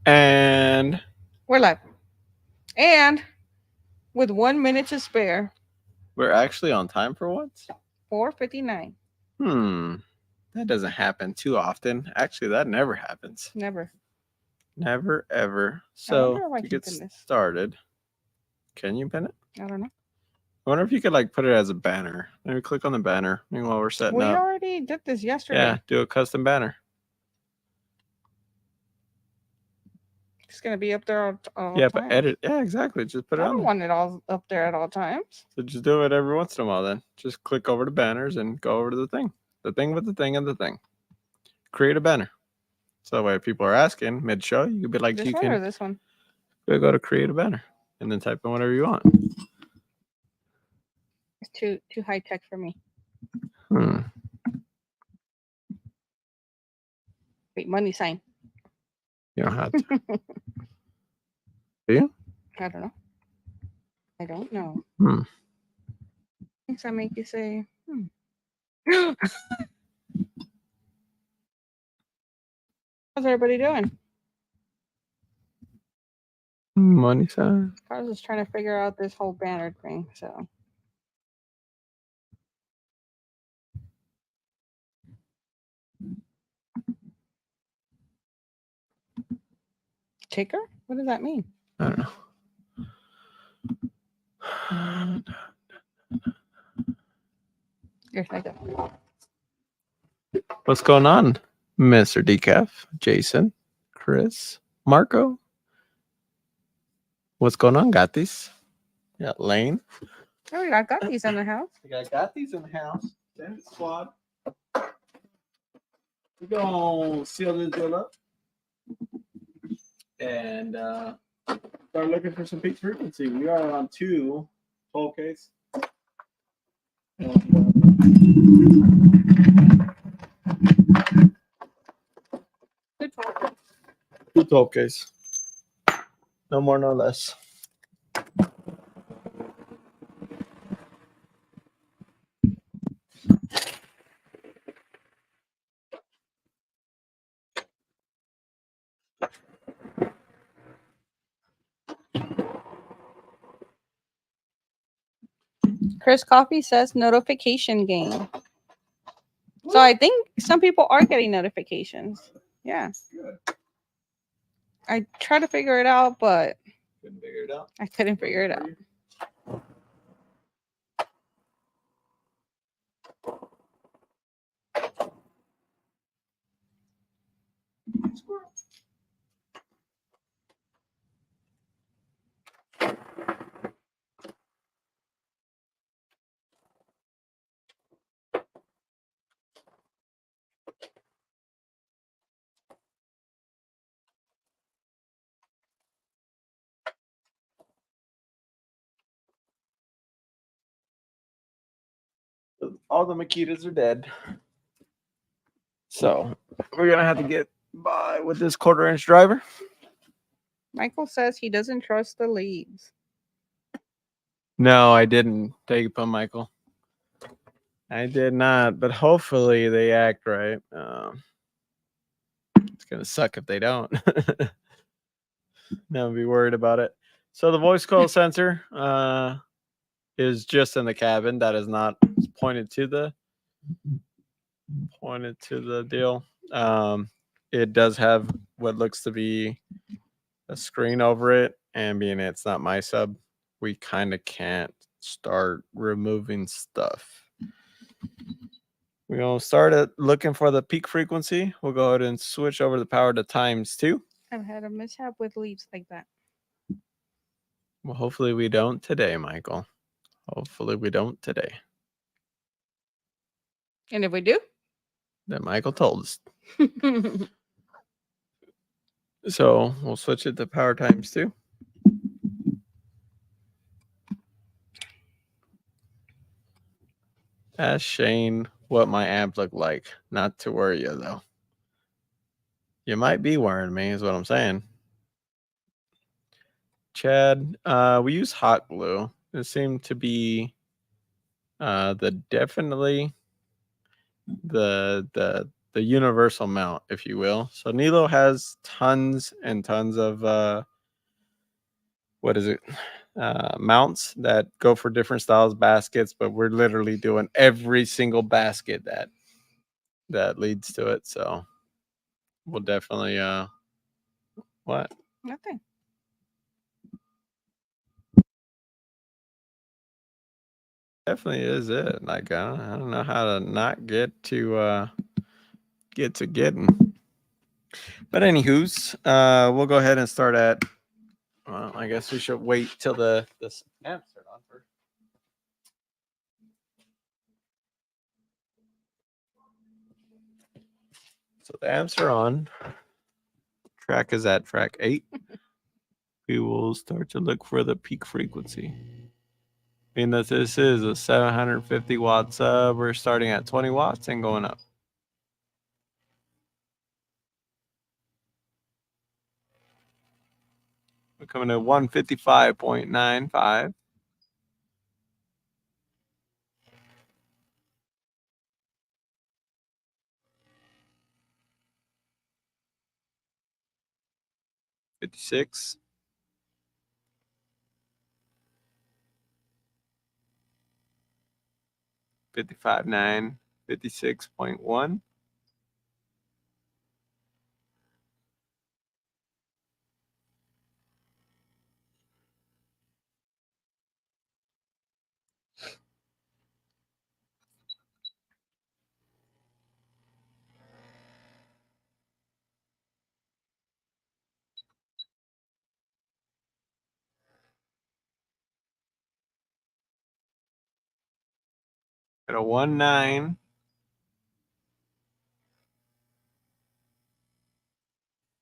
And We're live. And with 1 minute to spare, we're actually on time for once. 4:59. Hmm. That doesn't happen too often. Actually, that never happens. Never. Never ever. I wonder So if I to can get pin this. started, can you pin it? I don't know. I wonder if you could like put it as a banner. Maybe click on the banner while we're setting We up. already did this Yeah, yesterday. do a custom banner. It's gonna be up there all Yeah, but times. edit. Yeah, exactly. Just put it I on don't there. want it all up there at all times. So just do it every once in a while then. Just click over to banners and go over to the thing. The thing with the thing and the thing. Create a banner. So that way if people are asking mid show, you could be like, This you one or can this one? go to create a banner and then type in whatever you want. It's too high tech for me. Hmm. Wait, money sign. You don't have to. Do you? I don't know. I don't know. Hmm. Things that make you say, how's everybody doing? Money sign. I was just trying to figure out this whole banner thing. So ticker? What does that mean? I don't know. Here's my go. What's going on, Mr. Decaf, Jason, Chris, Marco? What's going on, Gatis? Yeah, Lane. Oh, I got these in the house. We got Gatis in the house. Send squad. We're gonna seal this deal up and start looking for some peak frequency. We are on 12Ks. Good talk. 12Ks. No more, no less. Chris Coffee says notification game. So I think some people are getting notifications. Yeah. Good. I tried to figure it out, but Couldn't figure it out. I couldn't figure it out. All the Makitas are dead. So we're gonna have to get by with this quarter-inch driver. Michael says he doesn't trust the leads. No, I didn't take it upon Michael. I did not, but hopefully they act right. It's gonna suck if they don't. Never be worried about it. So the voice coil sensor is just in the cabin. That is not pointed to the deal. It does have what looks to be a screen over it, and being it's not my sub, we kind of can't start removing stuff. We're gonna start at looking for the peak frequency. We'll go ahead and switch over the power to ×2. I've had a mishap with leads like that. Well, hopefully we don't today, Michael. Hopefully we don't today. And if we do, That Michael told us. So we'll switch it to power ×2. Ask Shane what my amp looked like. Not to worry you though. You might be worrying me, is what I'm saying. Chad, we use hot glue. It seemed to be the definitely the the universal mount, if you will. So Nilo has tons and tons of what is it? Mounts that go for different styles baskets, but we're literally doing every single basket that leads to it. So we'll definitely what? Nothing. Definitely is it. Like I don't know how to not get to getting. But anywho's, we'll go ahead and start at. Well, I guess we should wait till the amps are on first. So the amps are on. Track is at track 8. We will start to look for the peak frequency. Being that this is a 750 watt sub, we're starting at 20 watts and going up. We're coming to 155.95. $56. 55.9, 56.1. At a 1.9.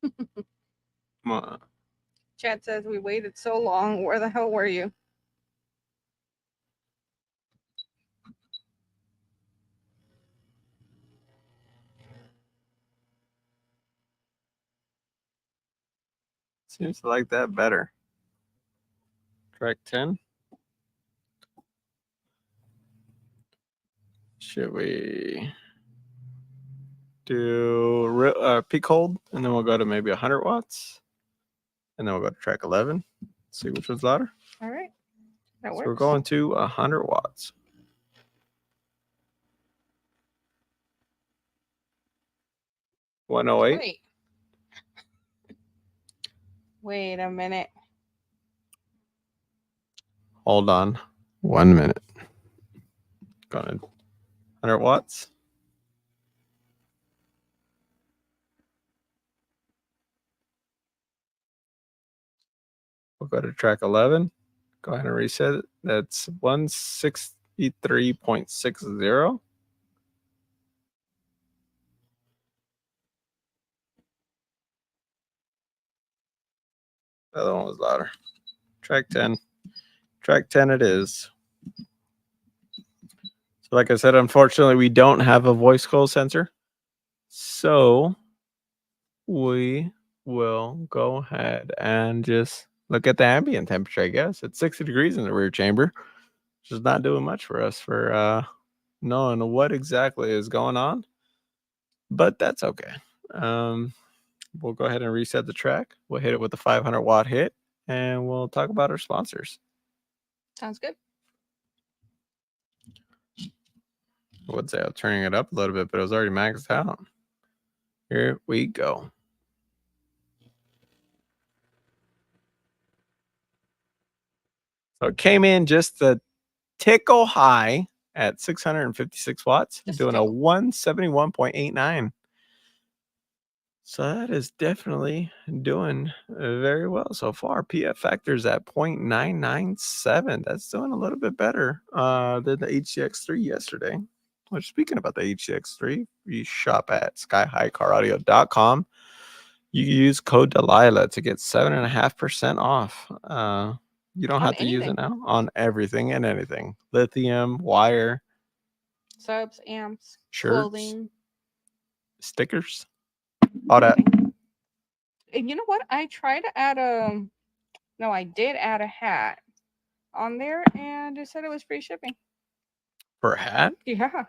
Come on. Chad says we waited so long. Where the hell were you? Seems to like that better. Track 10. Should we do peak hold? And then we'll go to maybe 100 watts. And then we'll go to track 11. See which one's louder. All right. That So works. we're going to 100 watts. $108. Wait a minute. Hold on 1 minute. Going to 100 watts. We'll go to track 11. Go ahead and reset it. That's 163.60. The other one was louder. Track 10. Track 10 it is. So like I said, unfortunately, we don't have a voice coil sensor. So we will go ahead and just look at the ambient temperature, I guess. It's 60 degrees in the rear chamber. Which is not doing much for us for knowing what exactly is going on. But that's okay. We'll go ahead and reset the track. We'll hit it with the 500 watt hit, and we'll talk about our sponsors. Sounds good. I would say I'm turning it up a little bit, but it was already maxed out. Here we go. So it came in just a tickle high at 656 watts, Just doing a tickle. 171.89. So that is definitely doing very well so far. PF factor's at 0.997. That's doing a little bit better than the HCX3 yesterday. Which, speaking about the HCX3, you shop at skyhighcaraudio.com. You use code Delilah to get 7.5% off. You don't On have to use it anything. now on everything and anything. Lithium, wire, Subs, amps, shirts, clothing, stickers, all that. everything. And you know what? I tried to add I did add a hat on there, and it said it was free shipping. For a hat? Yeah.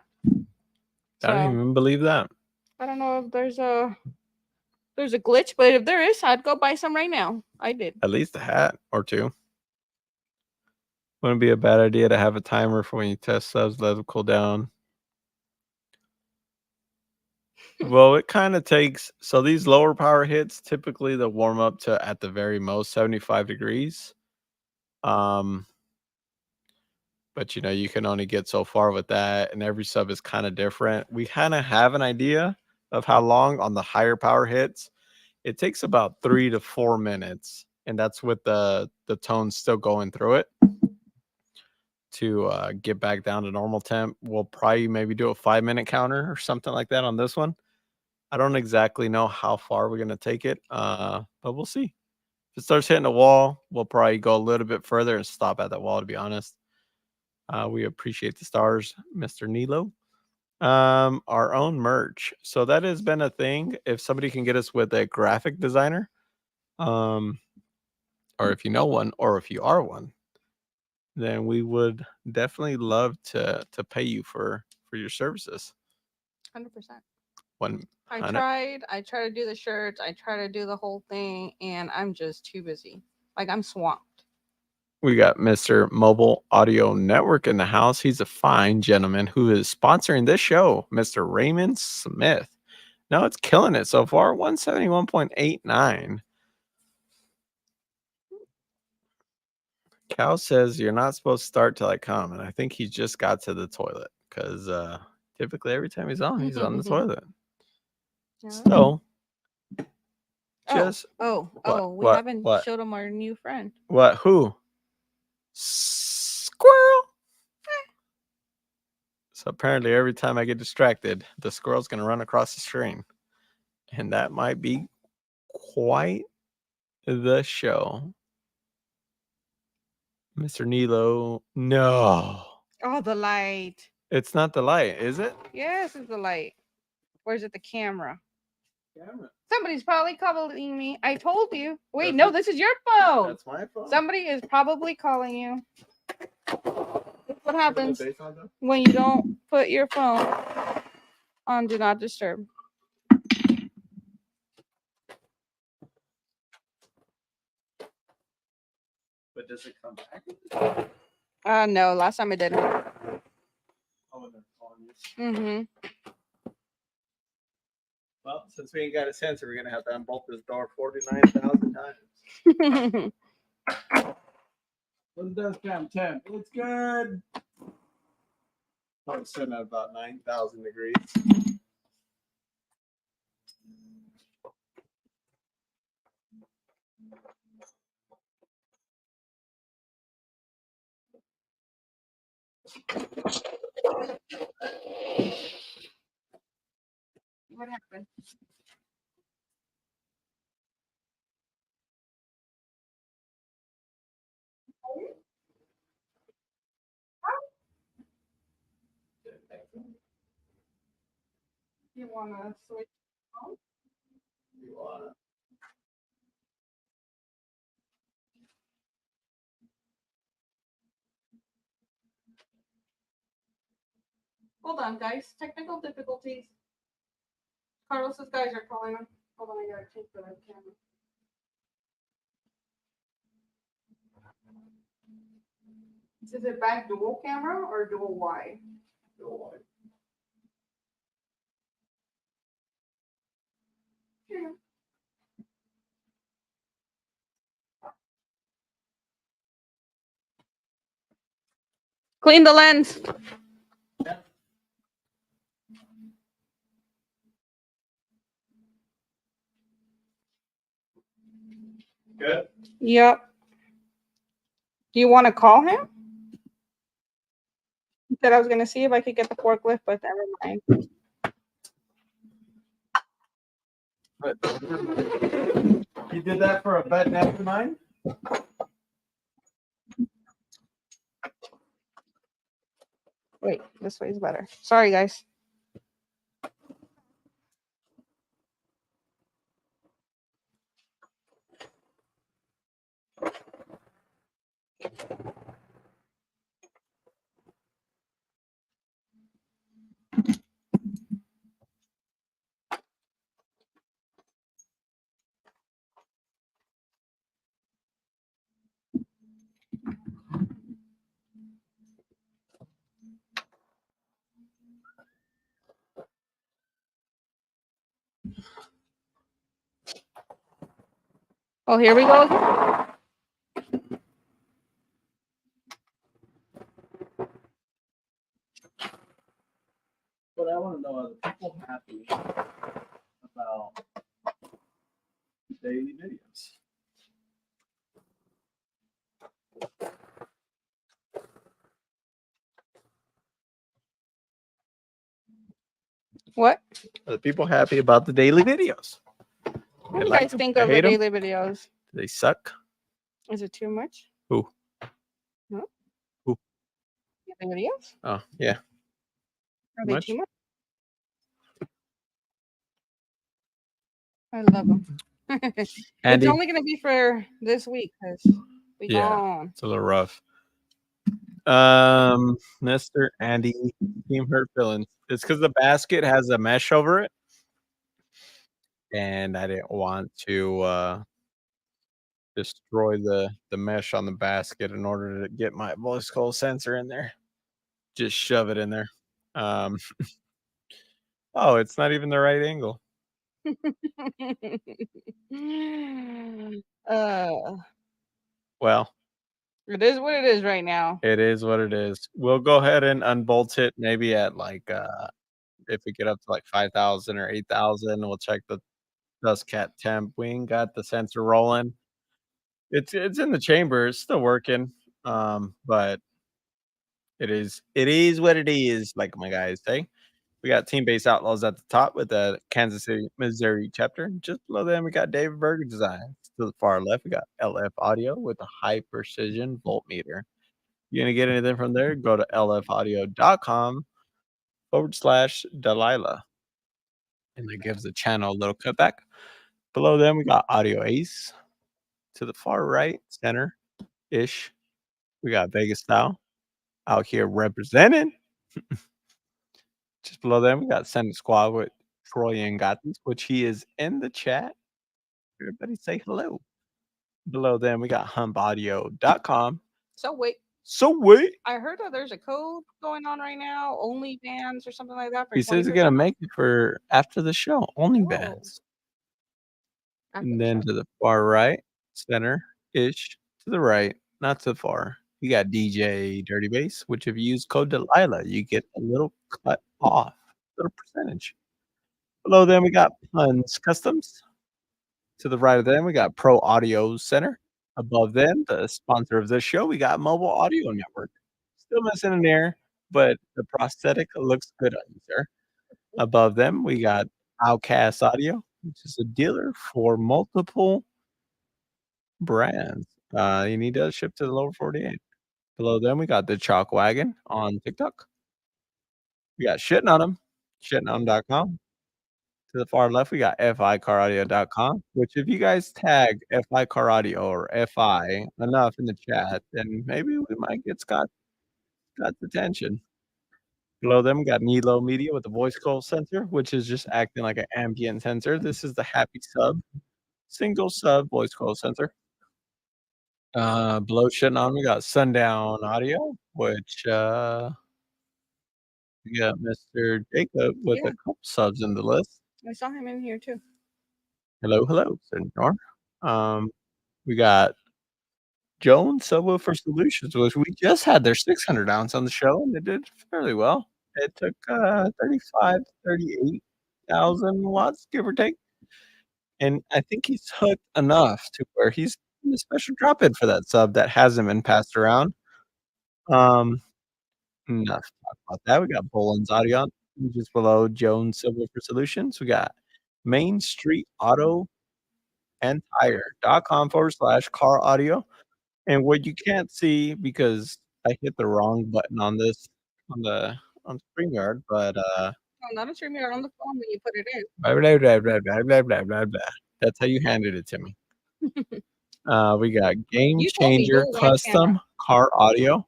I don't So even believe that. I don't know if there's a glitch, but if there is, I'd go buy some right now. I did. At least a hat or two. Wouldn't be a bad idea to have a timer for when you test subs, let them cool down. Well, it kind of takes, so these lower power hits typically they'll warm up to at the very most 75 degrees. But you know, you can only get so far with that, and every sub is kind of different. We kind of have an idea of how long on the higher power hits. It takes about 3 to 4 minutes, and that's with the tone still going through it to get back down to normal temp. We'll probably maybe do a 5-minute counter or something like that on this one. I don't exactly know how far we're gonna take it, but we'll see. If it starts hitting a wall, we'll probably go a little bit further and stop at that wall, to be honest. We appreciate the stars, Mr. Nilo. Our own merch. So that has been a thing. If somebody can get us with a graphic designer, or if you know one, or if you are one, then we would definitely love to pay you for your services. 100%. One. I tried to do the shirts. I tried to do the whole thing, and I'm just too busy. Like, I'm swamped. We got Mr. Mobile Audio Network in the house. He's a fine gentleman who is sponsoring this show, Mr. Raymond Smith. No, it's killing it so far. 171.89. Cal says you're not supposed to start till I come, and I think he just got to the toilet because typically every time he's on the toilet. So, just we haven't showed him our new friend. What? Who? Squirrel. So apparently, every time I get distracted, the squirrel's gonna run across the screen, and that might be quite the show. Mr. Nilo, no. Oh, the light. It's not the light, is it? Yes, it's the light. Or is it the camera? Somebody's probably calling me. I told you. Wait, no, this is your phone. That's my phone. Somebody is probably calling you. What happens when you don't put your phone on Do Not Disturb? But does it come back? No, last time it didn't. Oh, mm-hmm. Well, since we ain't got a sensor, we're gonna have to unbolt this door 49,000 times. What does Cam 10? It's good. Probably sitting at about 9,000 degrees. What happened? You want to switch phone? You wanna? Hold on, guys. Technical difficulties. Carlos's guys are calling him. Hold on, I gotta change the camera. Is it back dual camera or dual wide? Dual wide. Yeah. Clean the lens. Yeah. Good. Yep. Do you want to call him? He said I was gonna see if I could get the forklift, but never mind. But you did that for a bet after mine? Wait, this way is better. Sorry, guys. Oh, here we go again. But I want to know, are the people happy about daily videos? What? Are the people happy about the daily videos? What do you like guys them? think They of the hate 'em? daily videos? Do they suck? Is it too much? Who? Huh? Who? Daily videos? Oh, yeah. Are Too they much? too much? I love them. It's Andy? only going to be for this week because we Yeah. gone. It's a little rough. Mr. Andy, Team Hurt Feelings. It's because the basket has a mesh over it, and I didn't want to destroy the mesh on the basket in order to get my voice coil sensor in there. Just shove it in there. Oh, it's not even the right angle. Well, It is what it is right now. it is what it is. We'll go ahead and unbolt it maybe at like if we get up to like 5,000 or 8,000, we'll check the dust cat temp. We ain't got the sensor rolling. It's in the chamber, it's still working. But it is what it is, like my guys say. We got Team Base Outlaws at the top with the Kansas City, Missouri chapter. Just below them, we got David Berger Designs. To the far left, we got LF Audio with a high precision voltmeter. You're gonna get anything from there? Go to lfaudio.com/Delilah. And that gives the channel a little cutback. Below them, we got Audio Ace. To the far right, center-ish, we got Vegas Style out here representing. Just below them, we got Senate Squad with Troy Angatis, which he is in the chat. Everybody say hello. Below them, we got humpaudio.com. So wait, I heard that there's a code going on right now, OnlyFans or something like that. For He says he's gonna make it for after the show, OnlyFans. And then to the far right, center-ish, to the right, not so far, you got DJ Dirty Bass, which if you use code Delilah, you get a little cut off, little percentage. Below them, we got Puns Customs. To the right of them, we got Pro Audio Center. Above them, the sponsor of this show, we got Mobile Audio Network. Still missing an ear, but the prosthetic looks good on you, sir. Above them, we got Outcast Audio, which is a dealer for multiple brands. You need to ship to the lower 48. Below them, we got the Chalk Wagon on TikTok. We got Shitting on them, shittingondem.com. To the far left, we got FICarAudio.com, which if you guys tag FI Car Audio or FI enough in the chat, then maybe we might get Scott's attention. Below them, we got Nilo Media with the voice coil sensor, which is just acting like an ambient sensor. This is the Happy Sub, single sub voice coil sensor. Below Shitting on, we got Sundown Audio, which we got Mr. Jacob with a couple subs in the list. I saw him in here too. Hello, Senor. We got Jones Subwoofer Solutions, which we just had their 600 ounce on the show, and they did fairly well. It took 35, 38,000 watts, give or take. And I think he's hooked enough to where he's in a special drop in for that sub that hasn't been passed around. Enough to talk about that. We got Boland's Audio just below Jones Subwoofer Solutions. We got Main Street Auto and Tire.com/car audio. And what you can't see because I hit the wrong button on this on StreamYard, but No, not a StreamYard, on the phone when you put it in. blah, blah, blah, blah, blah, blah, blah, blah, blah. That's how you handed it to me. We got Game You told me, Changer do it on Custom camera. Car Audio.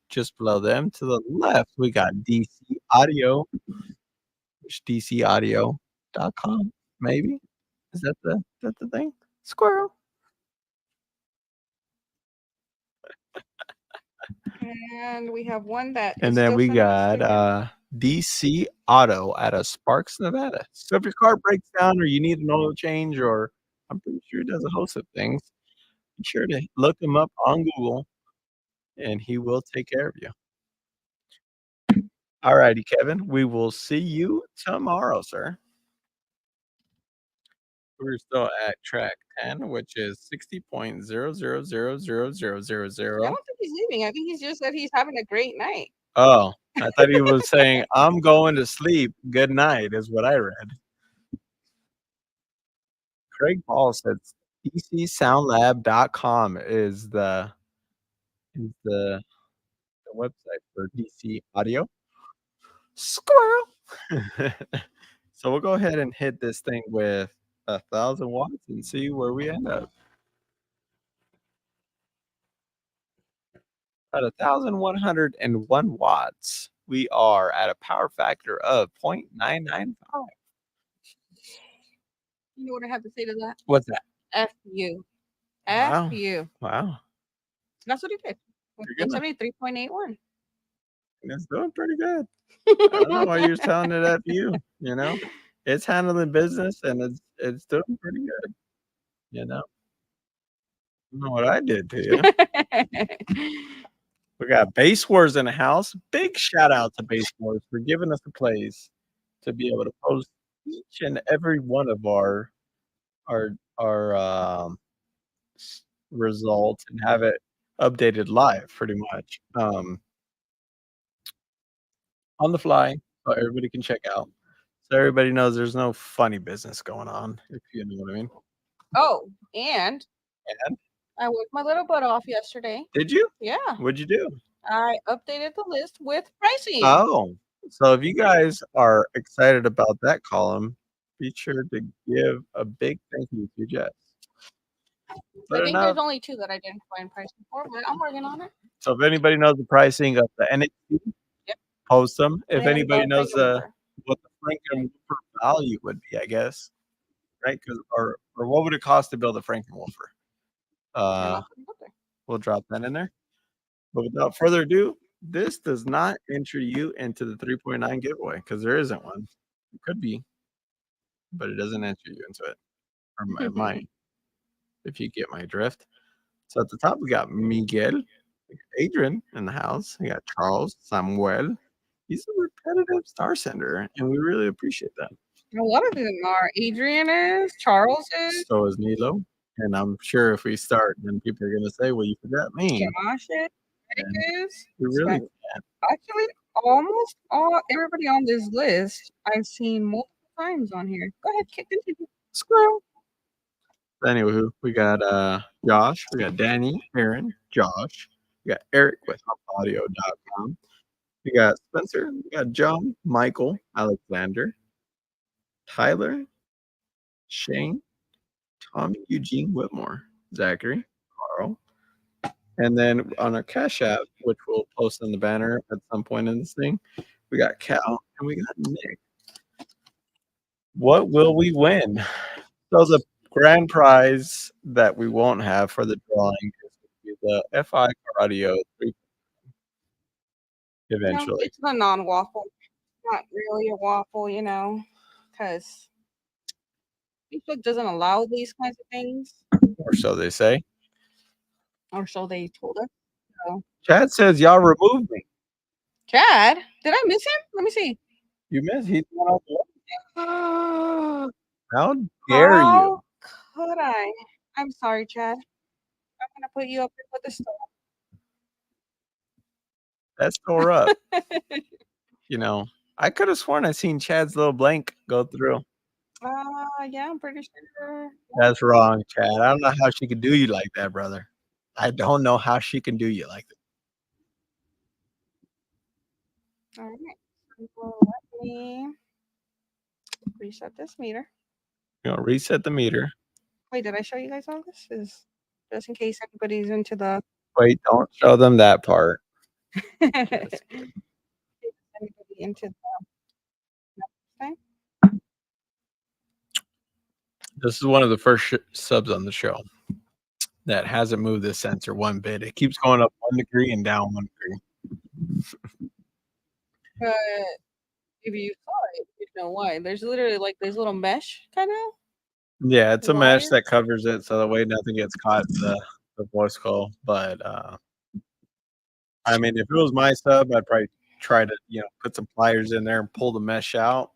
Just below them to the left, we got DC Audio, which DCaudio.com, maybe. Is that the thing? Squirrel. And we have one that And is then still we sending us got DC Auto out of Sparks, Nevada. So if your car breaks down or you need an oil change or I'm pretty sure he does a host of things. Be sure to look him up on Google, and he will take care of you. Alrighty, Kevin. We will see you tomorrow, sir. We're still at track 10, which is I 60.0000000. don't think he's leaving. I think he's just said he's having a great night. Oh, I thought he was saying, I'm going to sleep. Good night, is what I read. Craig Paul said dcsoundlab.com is the website for DC audio. Squirrel. So we'll go ahead and hit this thing with 1,000 watts and see where we end up. At 1,101 watts, we are at a power factor of 0.995. You know what I have to say to that? What's that? F you. Wow. F you. Wow. That's what he did. Pretty good. 173.81. It's doing pretty good. I don't know why you're telling it at you. You know, it's handling business and it's doing pretty good. You know, I don't know what I did to you. We got Base Wars in the house. Big shout out to Base Wars for giving us a place to be able to post each and every one of our results and have it updated live, pretty much on the fly, so everybody can check out. So everybody knows there's no funny business going on, if you know what I mean. Oh, and And I worked my little butt off yesterday. did you? Yeah. What'd you do? I updated the list with pricing. Oh, so if you guys are excited about that column, be sure to give a big thank you to Jess. I think there's only 2 that I didn't find pricing for, but I'm working on it. So if anybody knows the pricing of the NXT, Yep. post them. If And anybody knows Frankenwoofer. what the Frankenwoofer value would be, I guess, right? Or what would it cost to build a Frankenwoofer? We'll drop that in there. But without further ado, this does not enter you into the 3.9 giveaway because there isn't one. It could be, but it doesn't enter you into it. Or it might, if you get my drift. So at the top, we got Miguel, we got Adrian in the house. We got Charles, Samuel. He's a repetitive star sender, and we really appreciate that. A lot of them are. Adrian is, Charles is, So is Nilo. And I'm sure if we start, then people are going to say, well, you forgot me. Josh is, Eric is. We really can't. Actually, almost everybody on this list I've seen multiple times on here. Go ahead, continue. Squirrel. Anywho, we got Josh, we got Danny, Aaron, Josh, we got Eric with HopAudio.com. We got Spencer, we got John, Michael, Alexander, Tyler, Shane, Tommy, Eugene Whitmore, Zachary, Carl. And then on our Cash App, which we'll post in the banner at some point in this thing, we got Cal and we got Nick. What will we win? So the grand prize that we won't have for the drawing is the FI Car Audio 3 eventually. No, it's a non-waffle. Not really a waffle, you know, because Facebook doesn't allow these kinds of things. Or so they say. Or so they told us. So. Chad says y'all removed me. Chad? Did I miss him? Let me see. You missed. He's not on. How dare you? How could I? I'm sorry, Chad. I'm gonna put you up with the store. That's tore up. You know, I could have sworn I seen Chad's little blank go through. Yeah, I'm pretty sure. That's wrong, Chad. I don't know how she could do you like that, brother. I don't know how she can do you like that. All right. Well, let me reset this meter. You know, reset the meter. Wait, did I show you guys all this? Is just in case anybody's into the. Wait, don't show them that part. Anybody into the thing? This is one of the first subs on the show that hasn't moved this sensor one bit. It keeps going up 1 degree and down 1 degree. But if you saw it, you know why. There's literally like this little mesh kind of Yeah, it's a mesh that wires. covers it so that way nothing gets caught in the voice call. But I mean, if it was my sub, I'd probably try to put some pliers in there and pull the mesh out.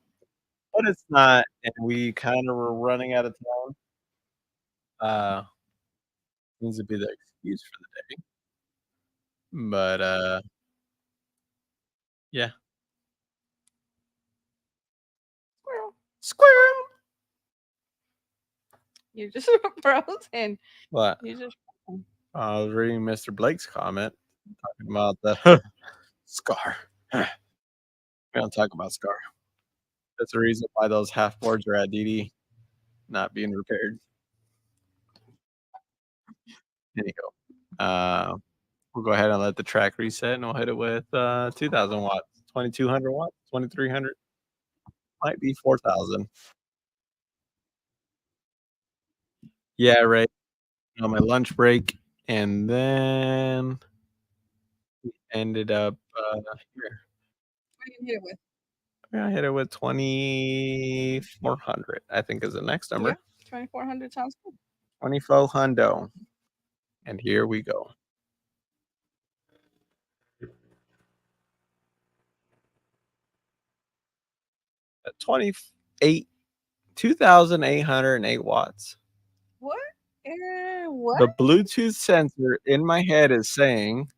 But it's not, and we kind of were running out of time. Needs to be the excuse for the day. But yeah, Squirrel. squirrel. You just frozen. What? You just I was reading Mr. Blake's comment talking about the Scar. We don't talk about Scar. That's the reason why those half boards are at DD, not being repaired. Anyhow, we'll go ahead and let the track reset, and we'll hit it with 2,000 watts, 2,200 watts, 2,300, might be 4,000. Yeah, right. On my lunch break, and then we ended up here. what do you hit it with? We're gonna hit it with 2,400. I think is the next number. Yeah, 2,400 sounds good. 2,400. And here we go. 2,808 watts. What? What? The Bluetooth sensor in my head is saying,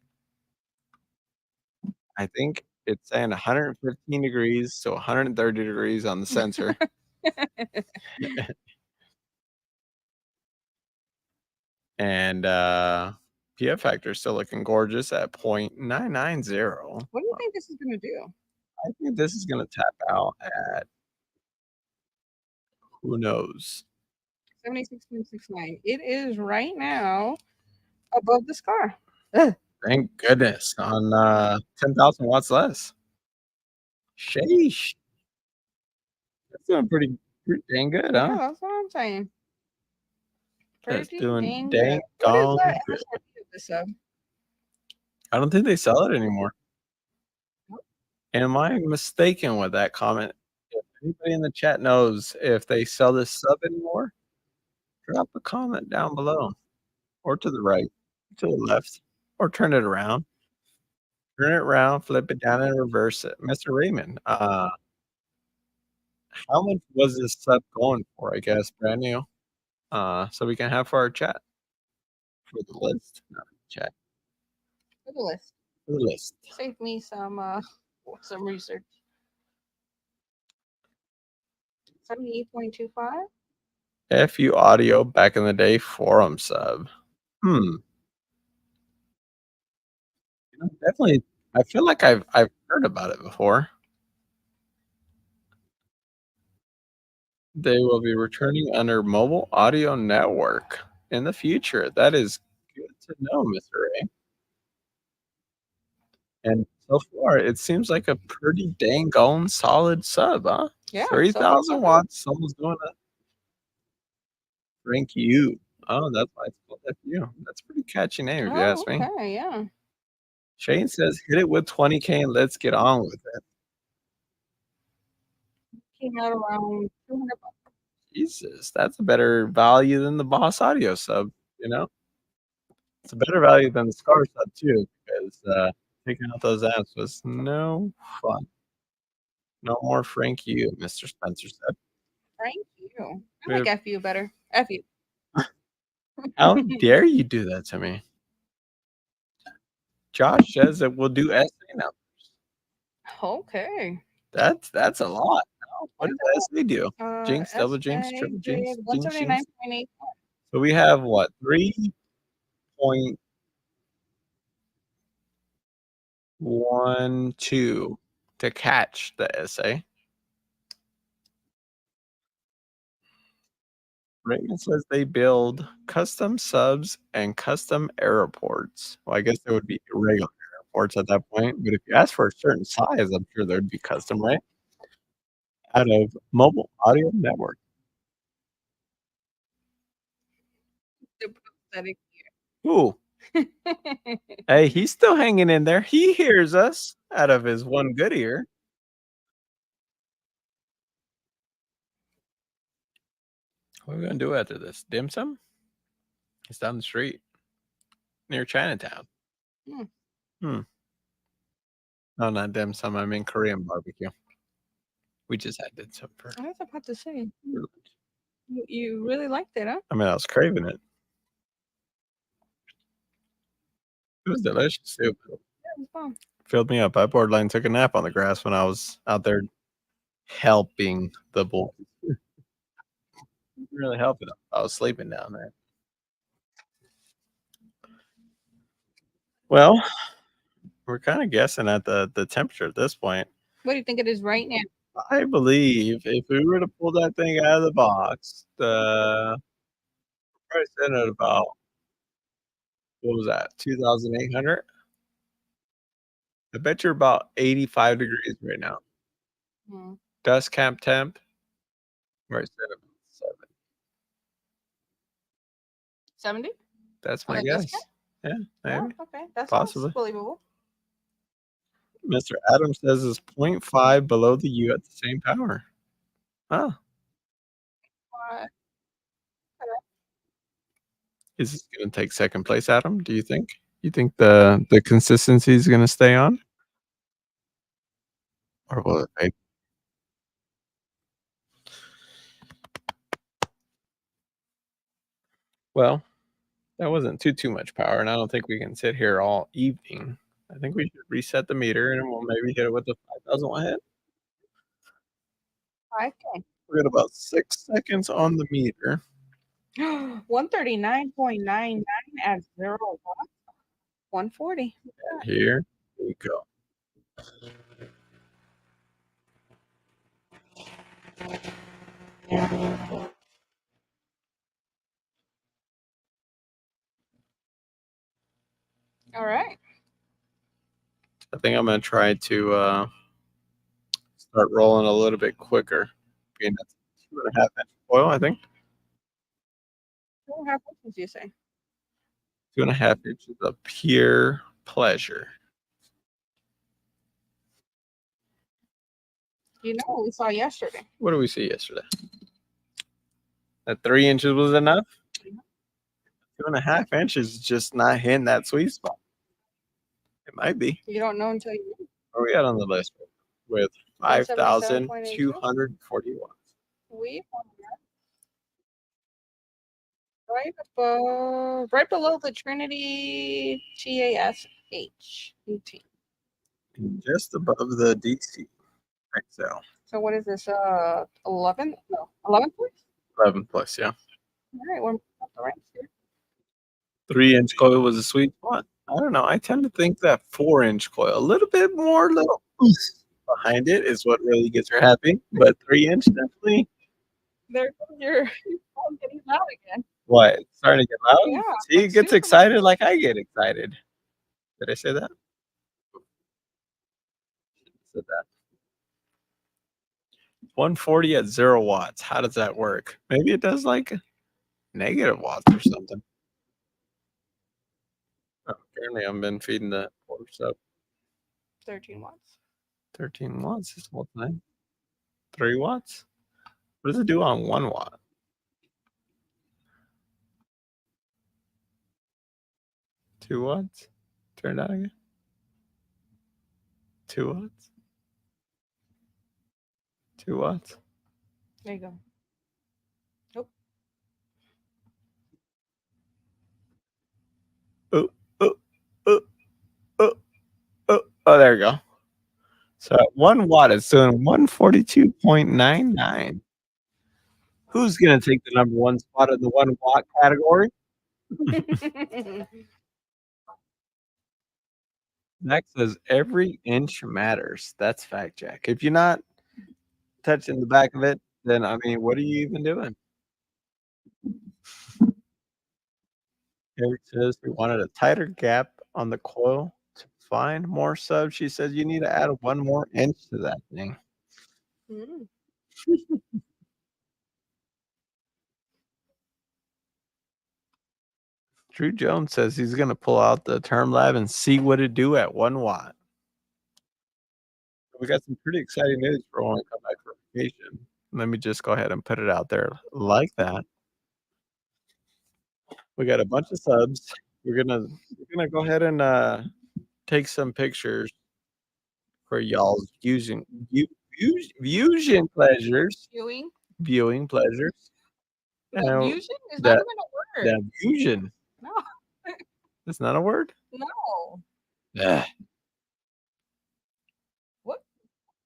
I think it's saying 115 degrees to 130 degrees on the sensor. And PF factor is still looking gorgeous at 0.990. What do you think this is going to do? I think this is going to tap out at, who knows? 76.69. It is right now above the Scar. Thank goodness. On 10,000 watts less. Sheesh. That's doing pretty dang good, Yeah, huh? that's what I'm saying. That's Pretty doing dang dang good. What is gone that good. SRP of this sub? I don't think they sell it anymore. Nope. Am I mistaken with that comment? If anybody in the chat knows if they sell this sub anymore, drop a comment down below, or to the right, to the left, or turn it around. Turn it around, flip it down, and reverse it. Mr. Raymond, how much was this sub going for? I guess brand new. So we can have for our chat. For the list, not chat. For the list. For the list. Save me some research. 78.25. FU Audio back in the day forum sub. Definitely. I feel like I've heard about it before. They will be returning under Mobile Audio Network in the future. That is good to know, Mr. Ray. And so far, it seems like a pretty dang gone solid sub, huh? Yeah. 3,000 watts. Someone's doing it. Thank you. Oh, that's why it's called FU. That's a pretty catchy name, if you ask me. Okay, yeah. Shane says, hit it with 20K and let's get on with it. Came out around $200. Jesus, that's a better value than the Boss Audio sub, you know? It's a better value than the Scar sub, too, because taking out those amps was no fun. No more Frank you, Mr. Spencer said. Frank you. I like FU better. FU. How dare you do that to me? Josh says that we'll do SA now. Okay. That's a lot. What does SA do? Jinx, double jinx, SA triple jinx, did jinx, jinx. 179.8. So we have what? 3.12 to catch the SA. Raymond says they build custom subs and custom airports. Well, I guess there would be regular airports at that point, but if you ask for a certain size, I'm sure there'd be custom, right? Out of Mobile Audio Network. Ooh. Hey, he's still hanging in there. He hears us out of his one good ear. What are we gonna do after this? Dim sum? It's down the street near Chinatown. No, not dim sum. I mean Korean barbecue. We just had dim sum for. I was about to say, for lunch. you really liked it, huh? I mean, I was craving it. It was delicious too. Yeah, it was fun. Filled me up. I borderline took a nap on the grass when I was out there helping the boys. Really helping them. I was sleeping down there. Well, we're kind of guessing at the temperature at this point. What do you think it is right now? I believe if we were to pull that thing out of the box, the price in at about what was that? 2,800. I bet you're about 85 degrees right now. Hmm. Dust cap temp. Right, set about 70? That's On my the dust guess. cap? Yeah, Yeah, maybe. okay. That Possibly. sounds believable. Mr. Adams says it's 0.5 below the U at the same power. Huh. Is this going to take second place, Adam? Do you think? You think the consistency is going to stay on, or will it fade? Well, that wasn't too much power, and I don't think we can sit here all evening. I think we should reset the meter, and we'll maybe hit it with the 5,000 watt hit. 5K. We got about 6 seconds on the meter. 139.99 at 0 watts. 140. And here we go. All right. I think I'm going to try to start rolling a little bit quicker. Being that's 2.5 inch coil, I think. 2.5 inches, you say? 2.5 inches of pure pleasure. You know what we saw yesterday? What did we see yesterday? That 3 inches was enough? 2.5 inches is just not hitting that sweet spot. It might be. You don't know until you know. Where are we at on the list? With 5,240 watts. We right above, right below the Trinity TASH ET. Just above the DC XL. So what is this? 11? No, 11 plus? 11 plus, yeah. All right, we're up the ranks here. 3-inch coil was a sweet spot. I don't know. I tend to think that 4-inch coil, a little bit more, little behind it is what really gets her happy. But 3-inch definitely. There goes your phone getting loud again. What? It's starting to get loud? Yeah. See, it gets excited like I get excited. Did I say that? Said that. 140 at 0 watts. How does that work? Maybe it does like negative watts or something. Oh, apparently, I've been feeding the horse up. 13 watts. 13 watts this whole time. 3 watts? What does it do on 1 watt? 2 watts? Turn it on again. 2 watts? 2 watts? There you go. Nope. Oh, there you go. So at 1 watt, it's doing 142.99. Who's going to take the number 1 spot in the 1 watt category? Zach says every inch matters. That's fact, Jack. If you're not touching the back of it, then I mean, what are you even doing? Eric says we wanted a tighter gap on the coil to find more subs. She says you need to add 1 more inch to that thing. Drew Jones says he's going to pull out the Term Lab and see what it do at 1 watt. We got some pretty exciting news for when we come back from vacation. Let me just go ahead and put it out there like that. We got a bunch of subs. We're gonna go ahead and take some pictures for y'all's viewing pleasures. Viewing pleasures. And Fusion is not that even a word. that fusion. No. It's not a word? No. Ugh. What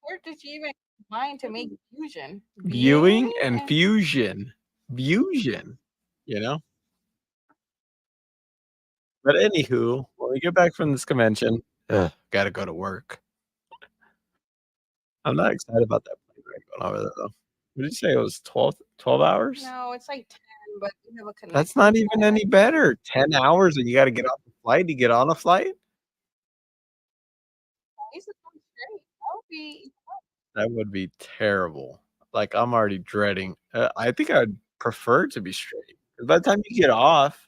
word did you even find to make fusion? Viewing and fusion. Fusion, you know? But anywho, when we get back from this convention, gotta go to work. I'm not excited about that plane ride going over there, though. What did you say? It was 12 hours? No, it's like 10, but we have a connection. That's not even any better. 10 hours and you gotta get off the flight to get on a flight? That would be terrible. Like, I'm already dreading. I think I'd prefer to be straight. 'Cause by the time you get off,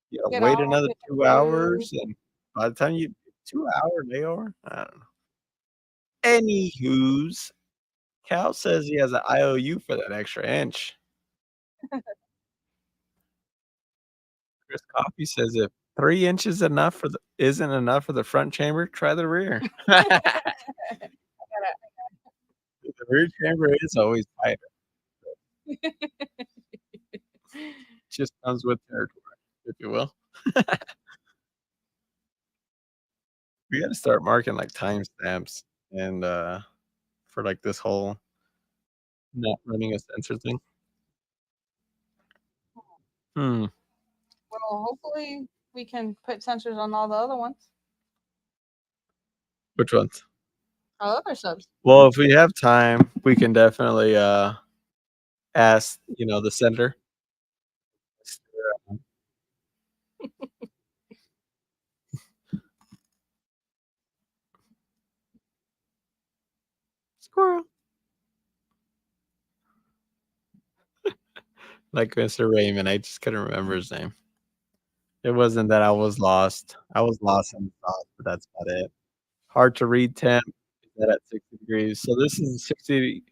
you gotta Get wait off, another get 2 hours, and by the time you 2-hour layover? I don't know. Anywho's, Cal says he has an IOU for that extra inch. Chris Coffey says if 3 inches isn't enough for the front chamber, try the rear. The rear chamber is always tighter. Just comes with territory, if you will. We gotta start marking, like, timestamps and, for, like, this whole not running a sensor thing. Hmm. Well, hopefully we can put sensors on all the other ones. Which ones? All other subs. Well, if we have time, we can definitely, ask, the sender. Squirrel. Like Mr. Raymond, I just couldn't remember his name. It wasn't that I was lost. I was lost in thought, but that's about it. Hard to read temp, set at 60 degrees. So this is 60,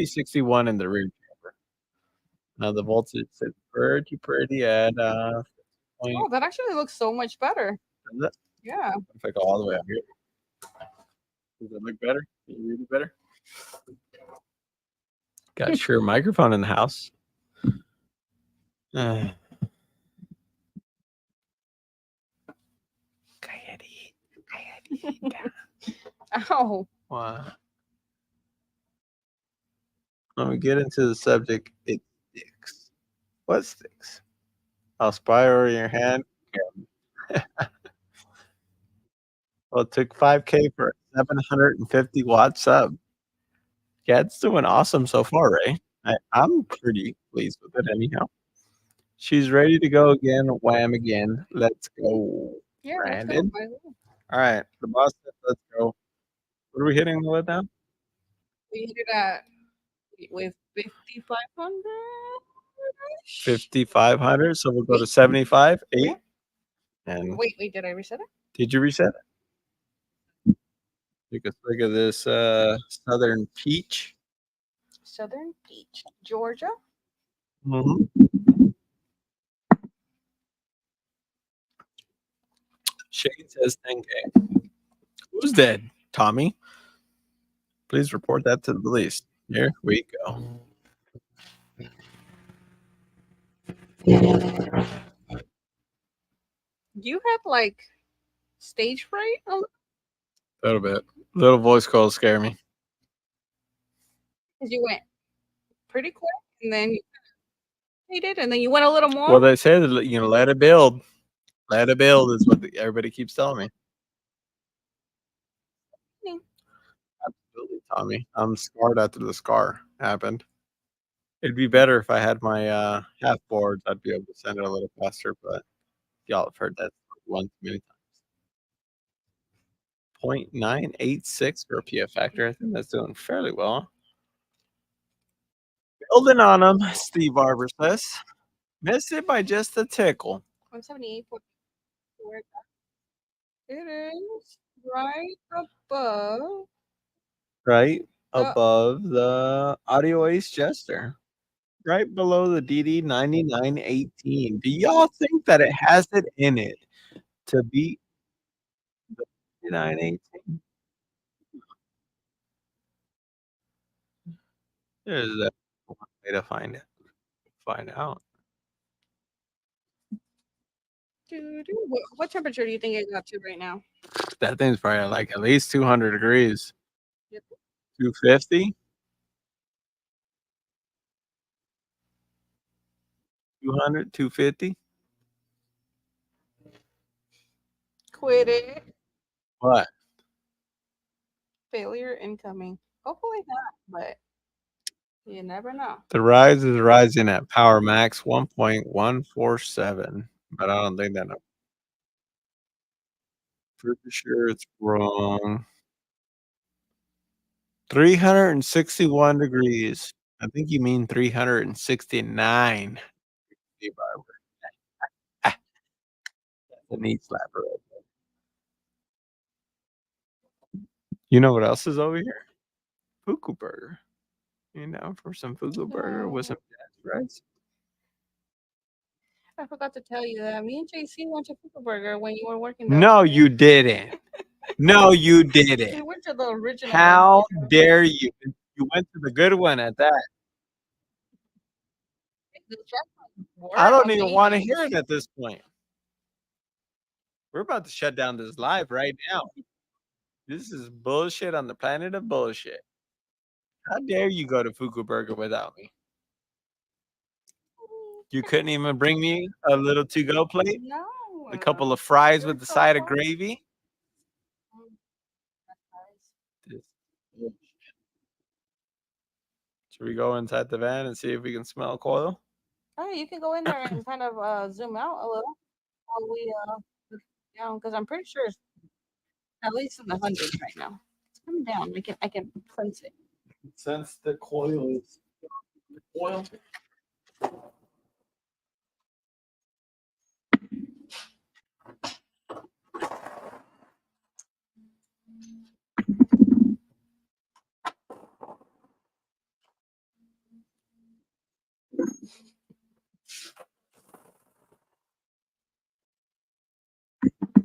61 in the rear chamber. Now the voltage is pretty at, Oh, that actually looks so much better. Does it? Yeah. If I go all the way up here. Does it look better? Can you read it better? Got a Shure microphone in the house. Ow. Wow. When we get into the subject, it sticks. What sticks? I'll spy over your hand. Well, it took 5K for a 750 watt sub. Yeah, it's doing awesome so far, Ray. I'm pretty pleased with it anyhow. She's ready to go again. Wham again. Let's go. Yeah, Brandon. All right. The boss said let's go. What are we hitting with now? We hit it at with 5,500. 5,500. So we'll go to 75, 8. Yeah. And wait, did I reset it? Did you reset it? Take a swig of this Southern Peach. Southern Peach, Georgia. Mm-hmm. Shane says 10K. Who's dead? Tommy? Please report that to the police. Here we go. You had like stage fright? A little bit. Little voice calls scare me. Because you went pretty quick and then you did, and then you went a little more. Well, they say that, let it build. Let it build is what everybody keeps telling me. Absolutely, Tommy. I'm scarred after the scar happened. It'd be better if I had my half boards. I'd be able to send it a little faster, but y'all have heard that one too many times. 0.986 for a PF factor. I think that's doing fairly well. Building on them, Steve Barber says. Missed it by just a tickle. 178.4. It is right above. Right above the Audio Ace Jester. right below the DD 9918. Do y'all think that it has it in it to beat the 9918? There's that one way to find out. What temperature do you think it got to right now? That thing's probably like at least 200 degrees. Yep. 250? 200, 250? Quit it. What? Failure incoming. Hopefully not, but you never know. The rise is rising at Power Max 1.147, but I don't think that number. Pretty sure it's wrong. 361 degrees. I think you mean 369. That's a knee slapper. Right there. You know what else is over here? Fuku Burger. You know, for some Fuku Burger with some jazz rice. I forgot to tell you that me and JC went to Fuku Burger when you were working there. No, you didn't. No, you We didn't. went to the original. How dare you? You went to the good one at that. I don't even want to hear it at this point. We're about to shut down this live right now. This is bullshit on the planet of bullshit. How dare you go to Fuku Burger without me? You couldn't even bring me a little to-go plate? No. A couple of fries with the side of gravy? Should we go inside the van and see if we can smell coil? Oh, you can go in there and kind of zoom out a little while we look down, because I'm pretty sure it's at least in the hundreds right now. It's coming down. I can sense it. Since the coil is oil.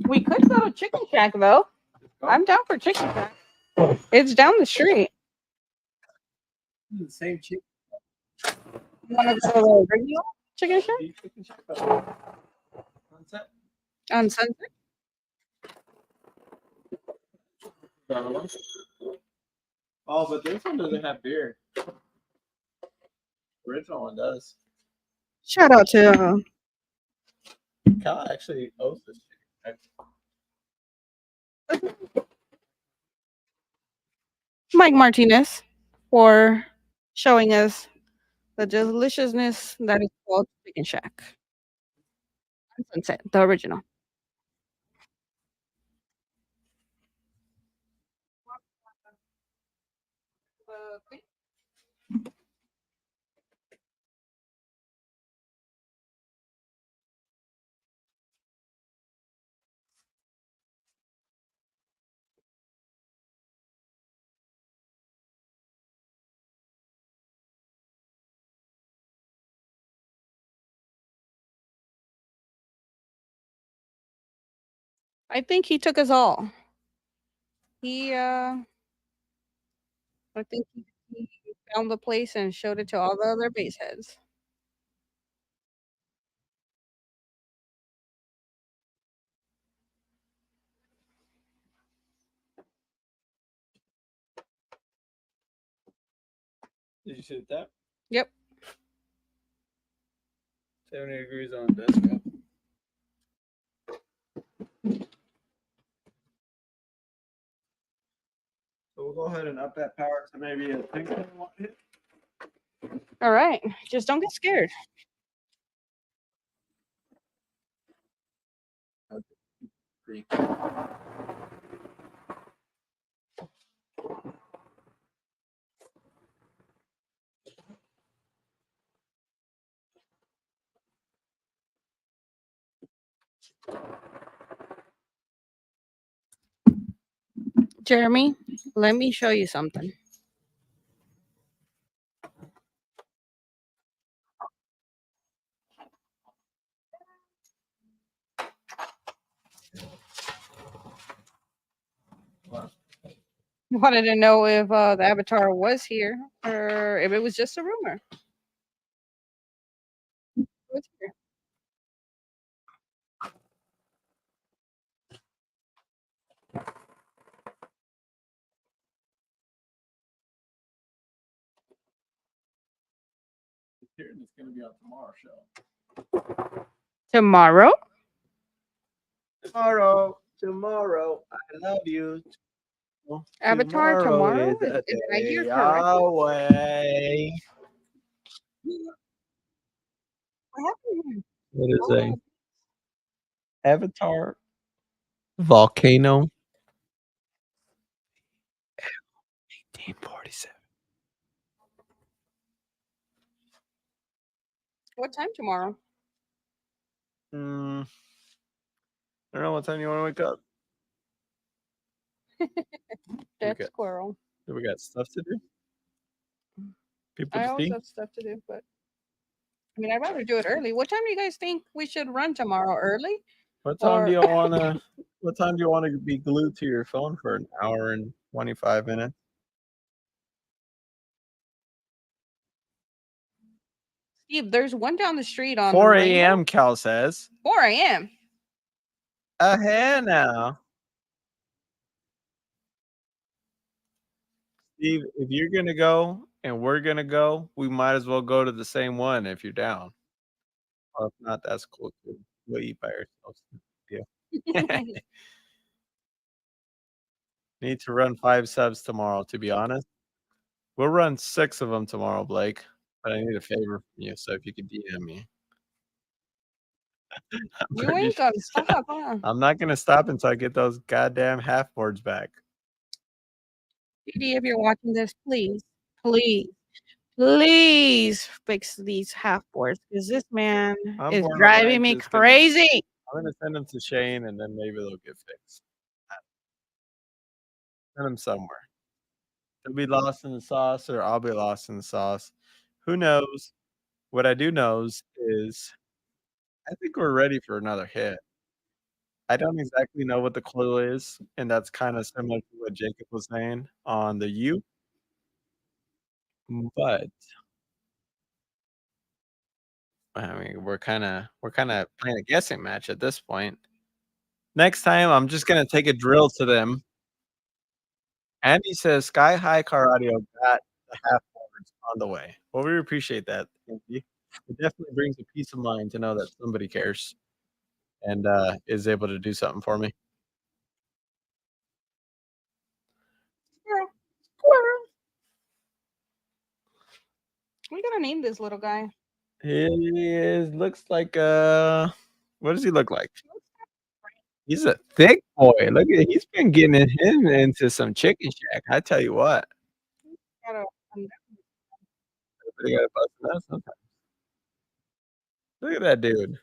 We could go to Chicken Shack though. I'm down for Chicken Shack. It's down the street. The same chicken. You want to go to the regular Chicken Shack on Sunset? Oh, but this one doesn't have beer. The original one does. Shout out to Cal actually owes this chicken. Mike Martinez for showing us the deliciousness that is called Chicken Shack on Sunset, the original. I think he took us all. I think he found the place and showed it to all the other base heads. Did you shoot that? Yep. 70 degrees on desk. So we'll go ahead and up that power to maybe a 10 kilowatt hit. All right. Just don't get scared. Jeremy, let me show you something. wanted to know if the Avatar was here or if it was just a rumor. What's here? It's gonna be on tomorrow's show. Tomorrow? Tomorrow, I love you. Avatar tomorrow? Is a Did I hear day correctly? away. What happened here? What is Oh, a Avatar volcano? 1847. what time tomorrow? I don't know what time you want to wake up. Dead Okay. squirrel. Do we got stuff to do? People I to also see? have stuff to do, but I mean, I'd rather do it early. What time do you guys think we should run tomorrow? Early? What time do Or you want to? What time do you want to be glued to your phone for an hour and 25 minutes? Steve, there's one down the street on 4 Rainbow. a.m. Cal says. 4 a.m. Ahead now. Steve, if you're gonna go and we're gonna go, we might as well go to the same one if you're down. Or if not, that's cool too. We'll eat by ourselves. Yeah. Need to run 5 subs tomorrow, to be honest. We'll run 6 of them tomorrow, Blake. But I need a favor from you, so if you could DM me. You ain't gonna stop, huh? I'm not gonna stop until I get those goddamn half boards back. PD, if you're watching this, please fix these half boards because this man I'm is born on driving me Night is gonna- crazy. I'm gonna send them to Shane, and then maybe they'll get fixed. Send them somewhere. They'll be lost in the sauce, or I'll be lost in the sauce. Who knows? What I do knows is I think we're ready for another hit. I don't exactly know what the clue is, and that's kind of similar to what Jacob was saying on the U. But I mean, we're kind of playing a guessing match at this point. Next time, I'm just gonna take a drill to them. Andy says Sky High Car Audio got the half boards on the way. Well, we appreciate that, Andy. It definitely brings a peace of mind to know that somebody cares and is able to do something for me. Squirrel, squirrel. We gotta name this little guy. Looks like what does he look like? He's a thick boy. Look at he's been getting him into some chicken shack. I tell you what. Gotta Everybody gotta bust it out sometimes. Look at that dude.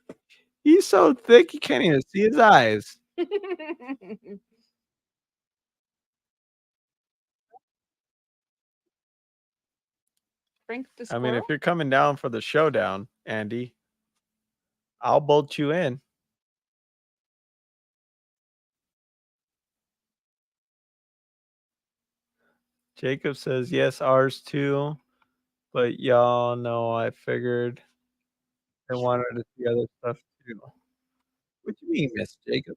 He's so thick you can't even see his eyes. Frank the I squirrel. mean, if you're coming down for the showdown, Andy, I'll bolt you in. Jacob says yes, ours too. But y'all know I figured they wanted to see other stuff too. What you mean, Miss Jacob?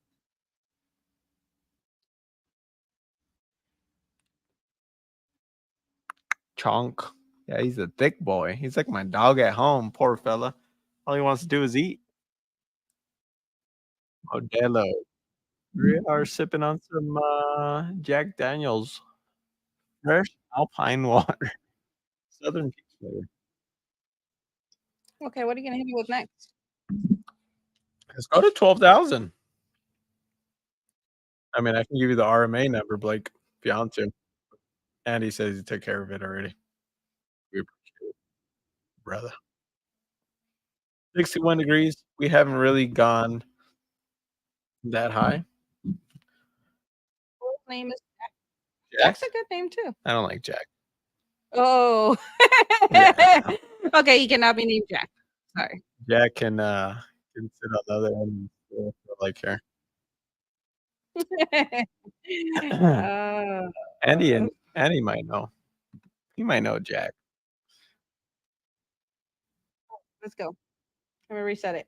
Chunk. Yeah, he's a thick boy. He's like my dog at home, poor fella. All he wants to do is eat. Modelo. We are sipping on some Jack Daniels. Fresh alpine water. Southern peach flavor. Okay, what are you gonna hit me with next? Let's go to 12,000. I mean, I can give you the RMA number, Blake, if you want to. Andy says he took care of it already. We appreciate it, brother. 61 degrees. We haven't really gone that high. His name is Jack? Jack's a good name too. I don't like Jack. Oh. Yeah. Okay, he cannot be named Jack. Sorry. Jack can sit on the other end and like her. Andy might know. He might know Jack. Let's go. Let me reset it.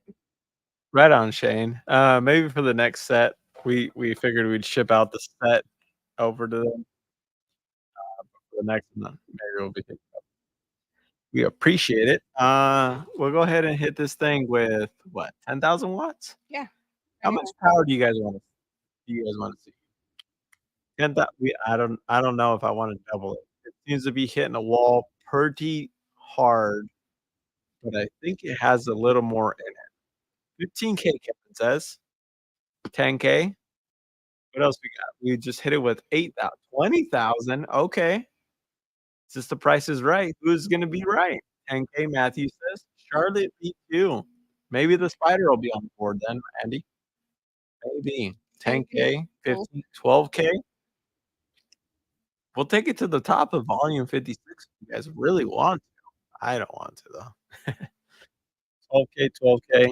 Right on, Shane. Maybe for the next set, we figured we'd ship out the set over to them. For the next one, maybe we'll be. We appreciate it. We'll go ahead and hit this thing with what, 10,000 watts? Yeah. How much power do you guys want to? See? 10,000. I don't know if I want to double it. It seems to be hitting a wall pretty hard, but I think it has a little more in it. 15K, Kevin says. 10K. What else we got? We just hit it with 8,000, 20,000. Okay. Since the price is right, who's going to be right? 10K, Matthew says. Charlotte beat you. Maybe the spider will be on the board then, Andy. Maybe. 10K, 15, 12K. We'll take it to the top of volume 56 if you guys really want to. I don't want to, though. 12K, 12K.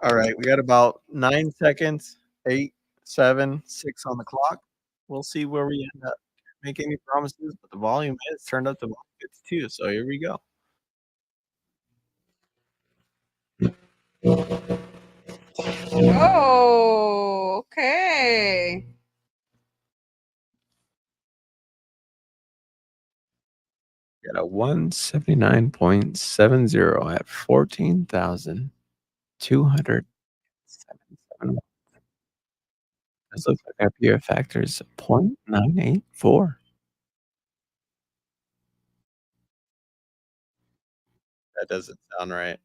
All right. We got about 9 seconds. 8, 7, 6 on the clock. We'll see where we end up. Make any promises, but the volume is turned up to 52. So here we go. Oh, okay. Got a 179.70 at 14,277. This looks like our PF factor is 0.984. That doesn't sound right.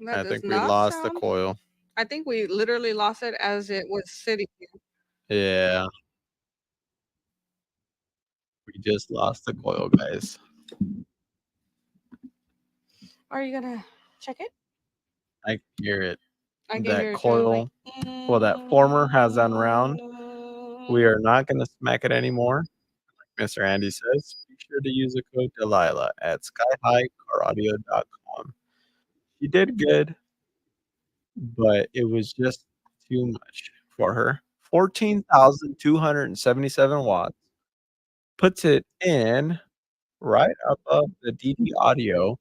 That I does think we not lost the sound- coil. I think we literally lost it as it was sitting here. Yeah. We just lost the coil, guys. Are you gonna check it? I can hear it. I can That hear it coil, like, well, that former has unwound. We are not going to smack it anymore. Like Mr. Andy says, be sure to use the code Delilah at skyhighcaraudio.com. She did good, but it was just too much for her. 14,277 watts puts it in right above the DD Audio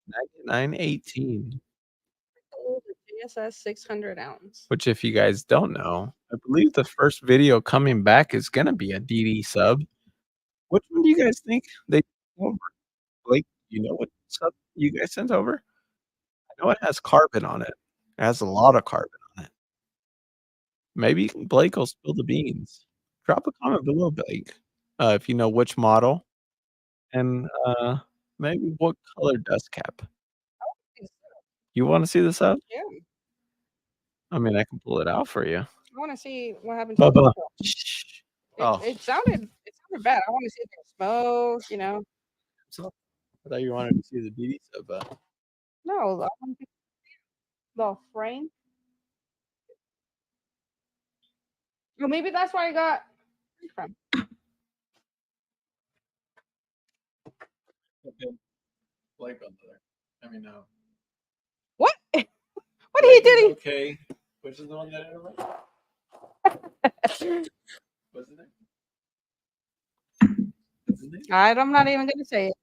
9918. the GSS 600 ounce. Which, if you guys don't know, I believe the first video coming back is gonna be a DD sub. Which one do you guys think they sent over? Blake, you know what sub you guys sent over? I know it has carbon on it. It has a lot of carbon on it. Maybe Blake will spill the beans. Drop a comment below, Blake, if you know which model and maybe what color dust cap. You want to see the sub? Yeah. I mean, I can pull it out for you. I want to see what happens. Bubba. It sounded bad. I want to see if there's smoke, you know. So, I thought you wanted to see the DD sub. No, I want to see the frame. Well, maybe that's where I got it from. Blake on there. I mean, no. What? What are you doing? Okay. Which is the one that I wrote? What's his name? What's his name? I'm not even gonna say it.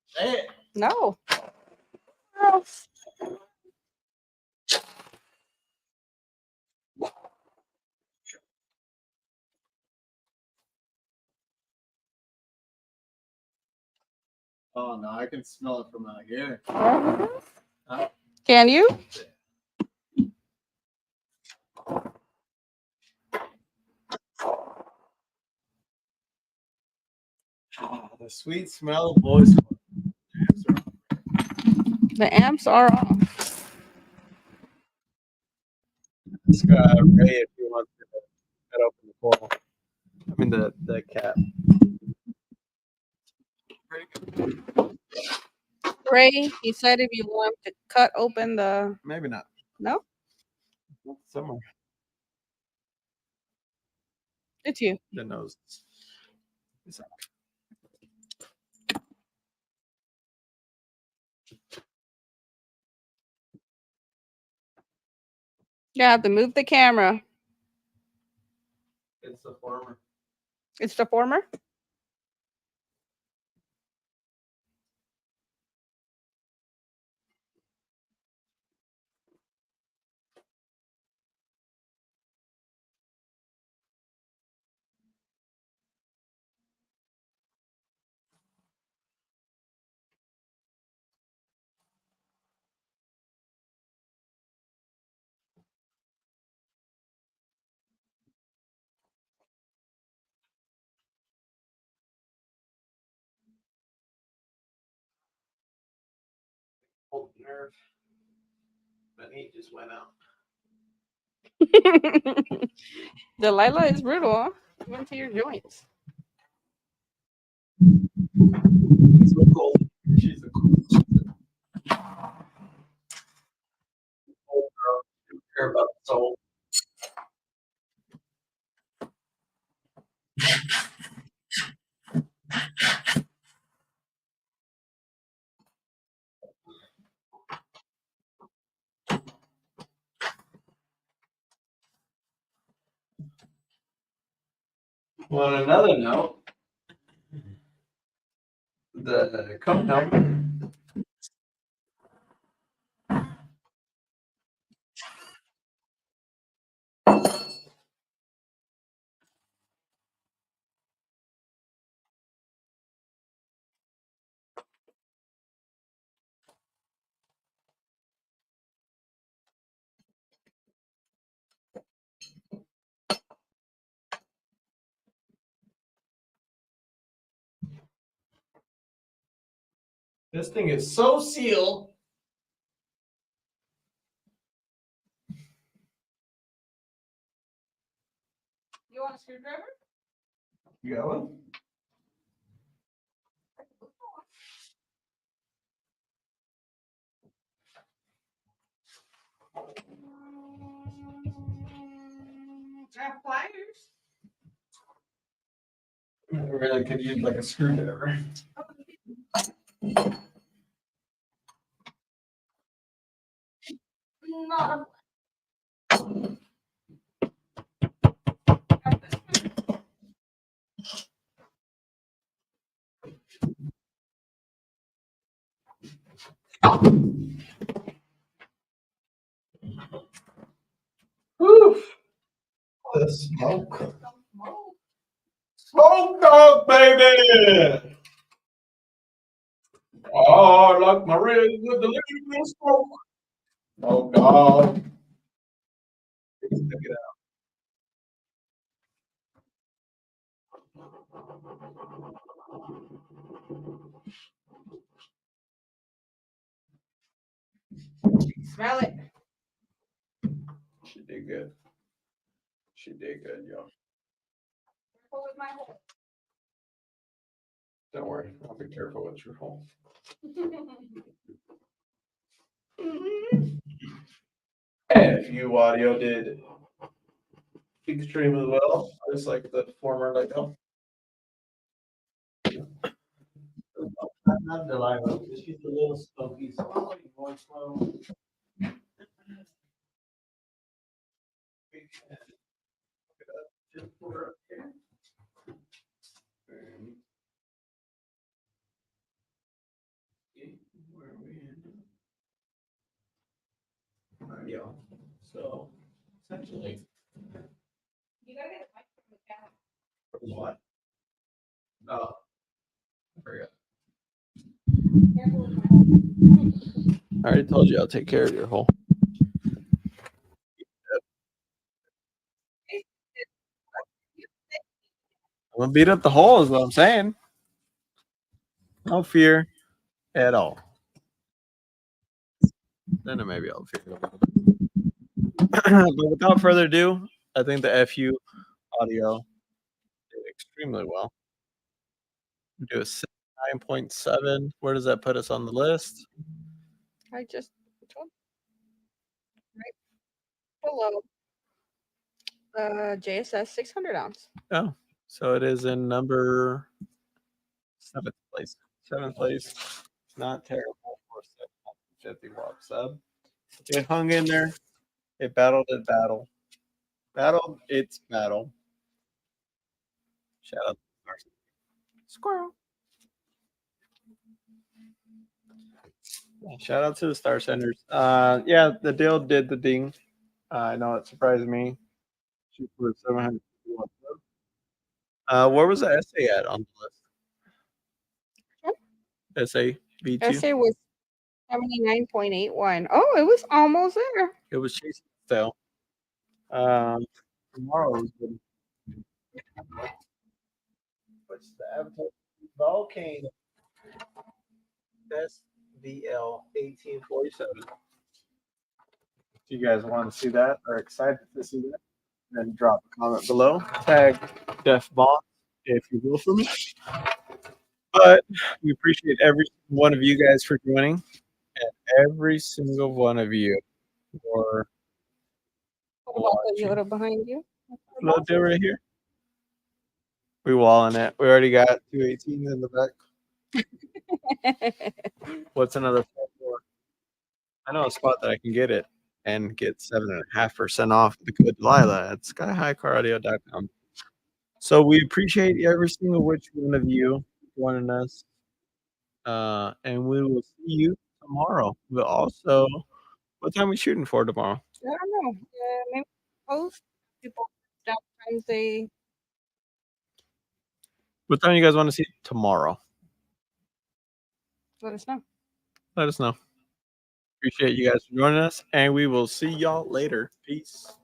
Say it. No. Oh no, I can smell it from out here. Huh? Can you? Oh, the sweet smell of voice. The amps are off. This guy Ray, if you want to cut open the coil. I mean the cap. Ray, he said if you want to cut open the. Maybe not. No, Somewhere. it's you. The nose. It's up. You have to move the camera. It's the former. It's the former. Old nerve. But he just went out. Delilah is brutal, huh? Even to your joints. She's a cold. She's a cold girl. She don't care about the soul. Well, on another note, the Cono. This thing is so sealed. You want a screwdriver? You got one? Got pliers. I really could use like a screwdriver. Not Whew. The smoke. Smoke dog, baby! Oh, I like my ribs with the little smoke. Oh, God. Check it out. smell it. She did good. She did good, y'all. Careful with my hole. Don't worry. I'll be careful with your hole. And you audio did extremely well, just like the former Lego. Not Delilah, she's a little smoky, so I'm like going slow. Just put her up here. And- Okay, where are we at? Yeah, so essentially. You gotta get the mic from the camera. What? Oh, I forgot. Careful with my hole. I already told you I'll take care of your hole. I'm gonna beat up the hole, is what I'm saying. No fear at all. Then maybe I'll fear a little bit. But without further ado, I think the FU audio did extremely well. Do a 9.7. Where does that put us on the list? I just which one? Right below. JSS 600 ounce. Oh, so it is in number 7th place. 7th place. Not terrible for a 750-watt sub. It hung in there. It battled its battle. Battled its battle. Shout out to Star Squirrel. Shout out to the Star Centers. Yeah, the deal did the ding. I know it surprised me. Shoot for 700. Where was the essay at on the list? Essay V2. Essay was 79.81. Oh, it was almost there. It was chasing style. Tomorrow is good. What's the Avatar? Volcano. SVL 1847. If you guys want to see that or excited to see that, then drop a comment below. Tag Def Boss if you will for me. But we appreciate every one of you guys for joining, and every single one of you for What about the watching. Yoda behind you? Little deal right here. We walling it. We already got 218 in the back. What's another 4? I know a spot that I can get it and get 7.5% off the code Delilah at skyhighcaraudio.com. So we appreciate every single which one of you joining us. And we will see you tomorrow. We'll also, what time are we shooting for tomorrow? I don't know. Maybe post people sometimes they What time you guys want to see tomorrow? let us know. Let us know. Appreciate you guys for joining us, and we will see y'all later. Peace.